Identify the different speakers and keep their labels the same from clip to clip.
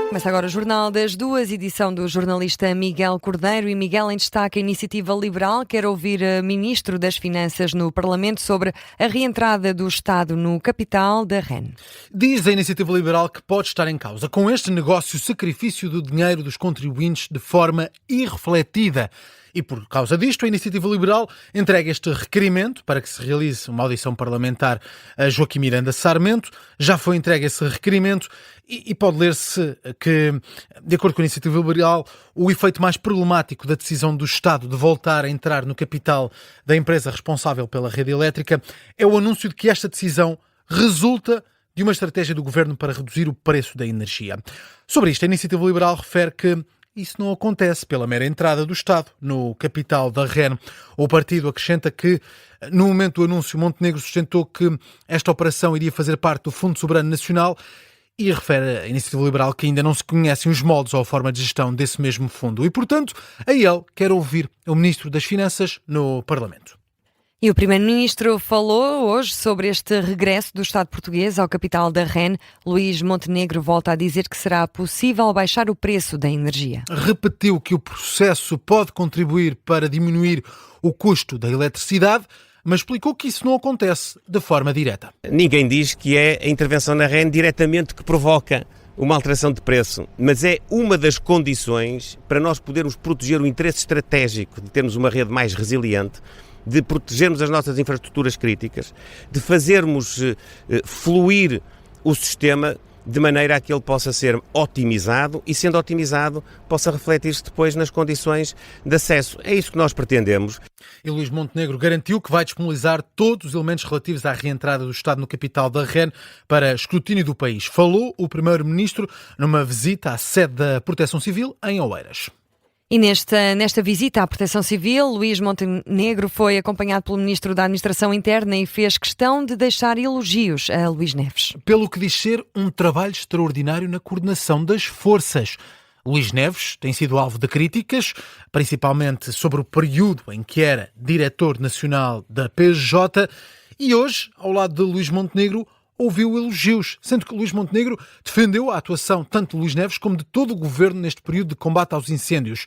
Speaker 1: Começa agora o Jornal das Duas, edição do jornalista Miguel Cordeiro. E Miguel, em destaque, a Iniciativa Liberal quer ouvir o Ministro das Finanças no Parlamento sobre a reentrada do Estado no capital da REN.
Speaker 2: Diz a Iniciativa Liberal que pode estar em causa, com este negócio, o sacrifício do dinheiro dos contribuintes de forma irrefletida. E por causa disto, a Iniciativa Liberal entrega este requerimento para que se realize uma audição parlamentar a Joaquim Miranda Sarmento. Já foi entregue esse requerimento e pode ler-se que, de acordo com a Iniciativa Liberal, o efeito mais problemático da decisão do Estado de voltar a entrar no capital da empresa responsável pela rede elétrica é o anúncio de que esta decisão resulta de uma estratégia do Governo para reduzir o preço da energia. Sobre isto, a Iniciativa Liberal refere que isso não acontece pela mera entrada do Estado no capital da REN. O partido acrescenta que, no momento do anúncio, Montenegro sustentou que esta operação iria fazer parte do Fundo Soberano Nacional e refere à Iniciativa Liberal que ainda não se conhecem os moldes ou a forma de gestão desse mesmo fundo. E, portanto, a ele quer ouvir o Ministro das Finanças no Parlamento.
Speaker 1: E o Primeiro-Ministro falou hoje sobre este regresso do Estado português ao capital da REN. Luís Montenegro volta a dizer que será possível baixar o preço da energia.
Speaker 2: Repetiu que o processo pode contribuir para diminuir o custo da eletricidade, mas explicou que isso não acontece de forma direta.
Speaker 3: Ninguém diz que é a intervenção na REN diretamente que provoca uma alteração de preço, mas é uma das condições para nós podermos proteger o interesse estratégico de termos uma rede mais resiliente, de protegermos as nossas infraestruturas críticas, de fazermos fluir o sistema de maneira a que ele possa ser otimizado e, sendo otimizado, possa refletir-se depois nas condições de acesso. É isso que nós pretendemos.
Speaker 2: E Luís Montenegro garantiu que vai disponibilizar todos os elementos relativos à reentrada do Estado no capital da REN para escrutínio do país. Falou o Primeiro-Ministro numa visita à sede da Proteção Civil em Oeiras.
Speaker 1: E nesta visita à Proteção Civil, Luís Montenegro foi acompanhado pelo Ministro da Administração Interna e fez questão de deixar elogios a Luís Neves.
Speaker 2: Pelo que diz ser um trabalho extraordinário na coordenação das forças. Luís Neves tem sido alvo de críticas, principalmente sobre o período em que era diretor nacional da PJ, e hoje, ao lado de Luís Montenegro, ouviu elogios, sendo que Luís Montenegro defendeu a atuação tanto de Luís Neves como de todo o governo neste período de combate aos incêndios.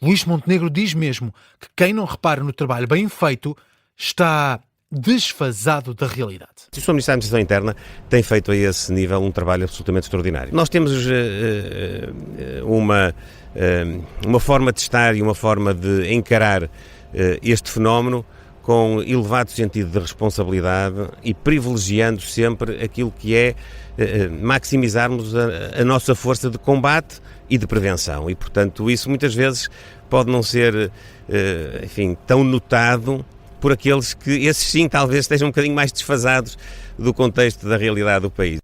Speaker 2: Luís Montenegro diz mesmo que quem não repara no trabalho bem feito está desfasado da realidade.
Speaker 3: O Sr. Ministro da Administração Interna tem feito a esse nível um trabalho absolutamente extraordinário. Nós temos uma forma de estar e uma forma de encarar este fenómeno com elevado sentido de responsabilidade e privilegiando sempre aquilo que é maximizarmos a nossa força de combate e de prevenção. E, portanto, isso muitas vezes pode não ser, tão notado por aqueles que, esses sim, talvez estejam um bocadinho mais desfasados do contexto da realidade do país.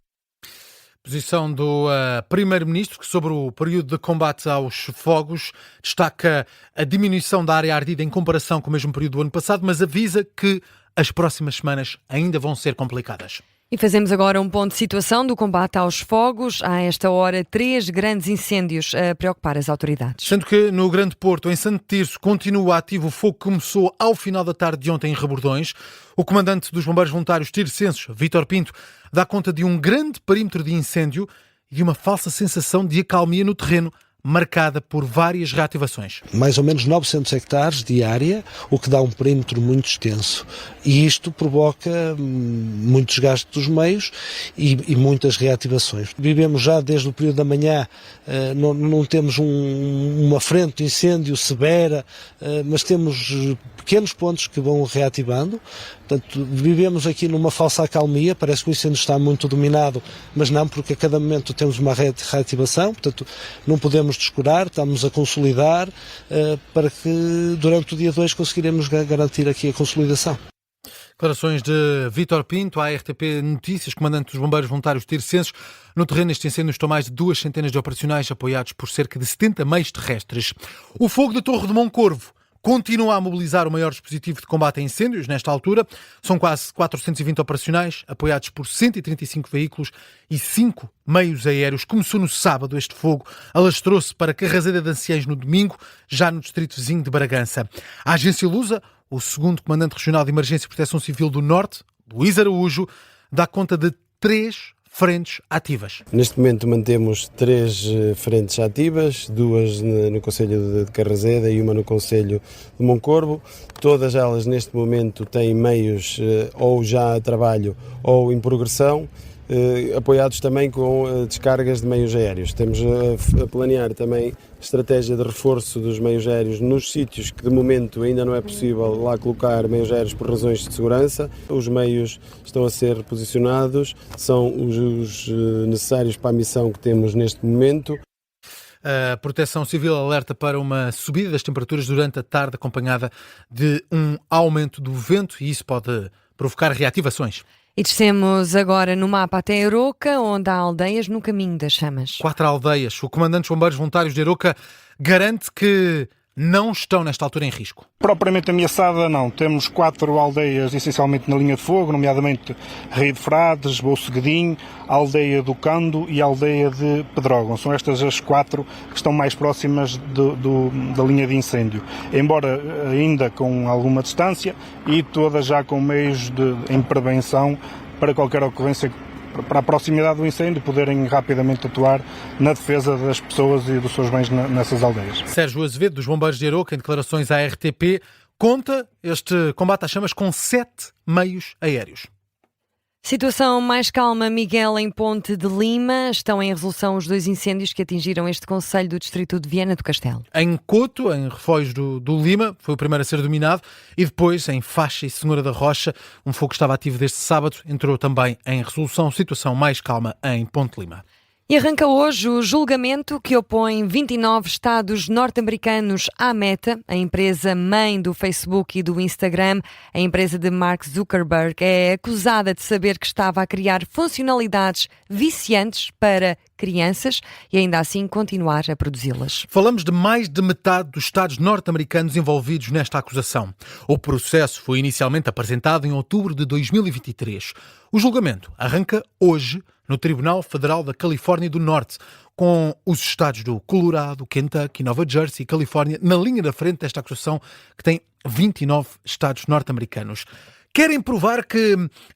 Speaker 2: Posição do Primeiro-Ministro, que sobre o período de combate aos fogos destaca a diminuição da área ardida em comparação com o mesmo período do ano passado, mas avisa que as próximas semanas ainda vão ser complicadas.
Speaker 1: E fazemos agora um ponto de situação do combate aos fogos. Há, a esta hora, 3 grandes incêndios a preocupar as autoridades.
Speaker 2: Sendo que no Grande Porto, em Santo Tirso, continua ativo o fogo que começou ao final da tarde de ontem em Rebordões. O comandante dos bombeiros voluntários tircenses, Vítor Pinto, dá conta de um grande perímetro de incêndio e de uma falsa sensação de acalmia no terreno, marcada por várias reativações.
Speaker 4: Mais ou menos 900 hectares de área, o que dá um perímetro muito extenso. E isto provoca muito desgaste dos meios e muitas reativações. Vivemos já desde o período da manhã, não temos uma frente de incêndio severa, mas temos pequenos pontos que vão reativando. Portanto, vivemos aqui numa falsa acalmia, parece que o incêndio está muito dominado, mas não, porque a cada momento temos uma reativação, portanto não podemos descurar, estamos a consolidar para que durante o dia 2 conseguiremos garantir aqui a consolidação.
Speaker 2: Declarações de Vítor Pinto, à RTP Notícias, comandante dos bombeiros voluntários tircenses. No terreno deste incêndio estão mais de 2 centenas de operacionais apoiados por cerca de 70 meios terrestres. O fogo da Torre de Moncorvo continua a mobilizar o maior dispositivo de combate a incêndios nesta altura. São quase 420 operacionais, apoiados por 135 veículos e 5 meios aéreos. Começou no sábado este fogo, alastrou-se para Carrazeira de Anciães no domingo, já no distrito vizinho de Bragança. A agência Lusa, o segundo comandante regional de Emergência e Proteção Civil do Norte, Luís Araújo, dá conta de 3 frentes ativas.
Speaker 5: Neste momento mantemos 3 frentes ativas, 2 no concelho de Carrazeira e uma no concelho de Moncorvo. Todas elas neste momento têm meios ou já a trabalho ou em progressão, apoiados também com descargas de meios aéreos. Estamos a planear também estratégia de reforço dos meios aéreos nos sítios que de momento ainda não é possível lá colocar meios aéreos por razões de segurança. Os meios estão a ser posicionados, são os necessários para a missão que temos neste momento.
Speaker 2: A Proteção Civil alerta para uma subida das temperaturas durante a tarde, acompanhada de um aumento do vento, e isso pode provocar reativações.
Speaker 1: E descemos agora no mapa até Aroca, onde há aldeias no caminho das chamas.
Speaker 2: 4 aldeias. O comandante dos bombeiros voluntários de Aroca garante que não estão nesta altura em risco.
Speaker 6: Propriamente ameaçada não. Temos 4 aldeias essencialmente na linha de fogo, nomeadamente Rio de Frades, Bolseguedim, a aldeia do Cando e a aldeia de Pedrógão. São estas as 4 que estão mais próximas da linha de incêndio. Embora ainda com alguma distância e todas já com meios em prevenção para qualquer ocorrência, para a proximidade do incêndio, poderem rapidamente atuar na defesa das pessoas e dos seus bens nessas aldeias.
Speaker 2: Sérgio Azevedo, dos Bombeiros de Aroca, em declarações à RTP, conta este combate às chamas com 7 meios aéreos.
Speaker 1: Situação mais calma, Miguel, em Ponte de Lima. Estão em resolução os 2 incêndios que atingiram este concelho do distrito de Viana do Castelo. Em
Speaker 2: Coto, em Refóis do Lima, foi o primeiro a ser dominado, e depois em Faixa e Senhora da Rocha, um fogo que estava ativo desde sábado, entrou também em resolução. Situação mais calma em Ponte de Lima.
Speaker 1: E arranca hoje o julgamento que opõe 29 estados norte-americanos à Meta, a empresa mãe do Facebook e do Instagram. A empresa de Mark Zuckerberg é acusada de saber que estava a criar funcionalidades viciantes para crianças e ainda assim continuar a produzi-las.
Speaker 2: Falamos de mais de metade dos estados norte-americanos envolvidos nesta acusação. O processo foi inicialmente apresentado em outubro de 2023. O julgamento arranca hoje no Tribunal Federal da Califórnia do Norte, com os estados do Colorado, Kentucky, Nova Jersey e Califórnia na linha da frente desta acusação, que tem 29 estados norte-americanos. Querem provar que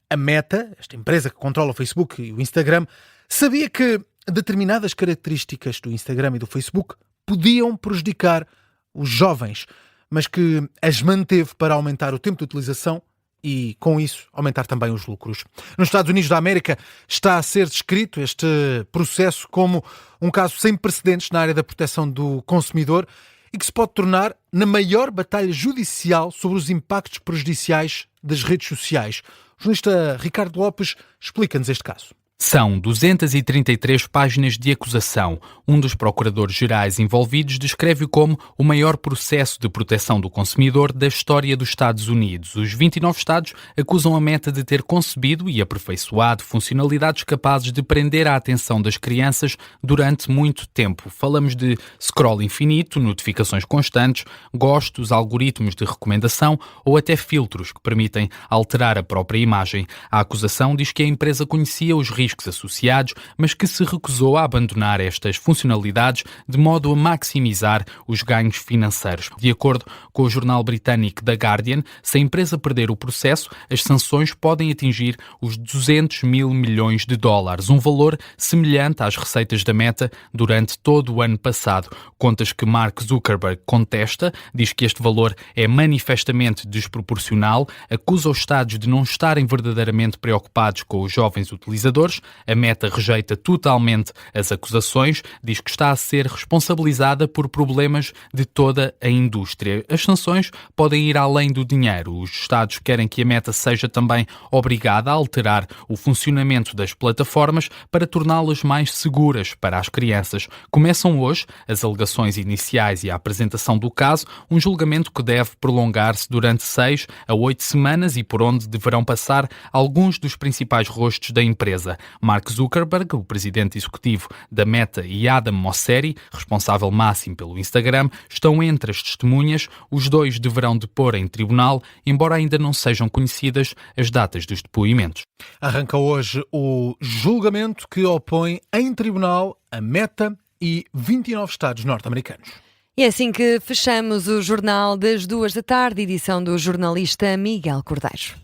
Speaker 2: a Meta, esta empresa que controla o Facebook e o Instagram, sabia que determinadas características do Instagram e do Facebook podiam prejudicar os jovens, mas que as manteve para aumentar o tempo de utilização e, com isso, aumentar também os lucros. Nos Estados Unidos da América está a ser descrito este processo como um caso sem precedentes na área da proteção do consumidor e que se pode tornar na maior batalha judicial sobre os impactos prejudiciais das redes sociais. O jornalista Ricardo Lopes explica-nos este caso.
Speaker 7: São 233 páginas de acusação. Um dos procuradores-gerais envolvidos descreve-o como o maior processo de proteção do consumidor da história dos Estados Unidos. Os 29 estados acusam a Meta de ter concebido e aperfeiçoado funcionalidades capazes de prender a atenção das crianças durante muito tempo. Falamos de scroll infinito, notificações constantes, gostos, algoritmos de recomendação ou até filtros que permitem alterar a própria imagem. A acusação diz que a empresa conhecia os riscos associados, mas que se recusou a abandonar estas funcionalidades de modo a maximizar os ganhos financeiros. De acordo com o jornal britânico The Guardian, se a empresa perder o processo, as sanções podem atingir os 200 mil milhões de dólares, um valor semelhante às receitas da Meta durante todo o ano passado. Contas que Mark Zuckerberg contesta, diz que este valor é manifestamente desproporcional, acusa os estados de não estarem verdadeiramente preocupados com os jovens utilizadores. A Meta rejeita totalmente as acusações, diz que está a ser responsabilizada por problemas de toda a indústria. As sanções podem ir além do dinheiro. Os estados querem que a Meta seja também obrigada a alterar o funcionamento das plataformas para torná-las mais seguras para as crianças. Começam hoje as alegações iniciais e a apresentação do caso, um julgamento que deve prolongar-se durante 6 a 8 semanas e por onde deverão passar alguns dos principais rostos da empresa. Mark Zuckerberg, o presidente executivo da Meta, e Adam Mosseri, responsável máximo pelo Instagram, estão entre as testemunhas. Os dois deverão depor em tribunal, embora ainda não sejam conhecidas as datas dos depoimentos.
Speaker 2: Arranca hoje o julgamento que opõe em tribunal a Meta e 29 estados norte-americanos.
Speaker 1: E é assim que fechamos o Jornal das 14h, edição do jornalista Miguel Cordeiro.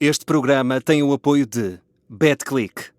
Speaker 8: Este programa tem o apoio de BetClick.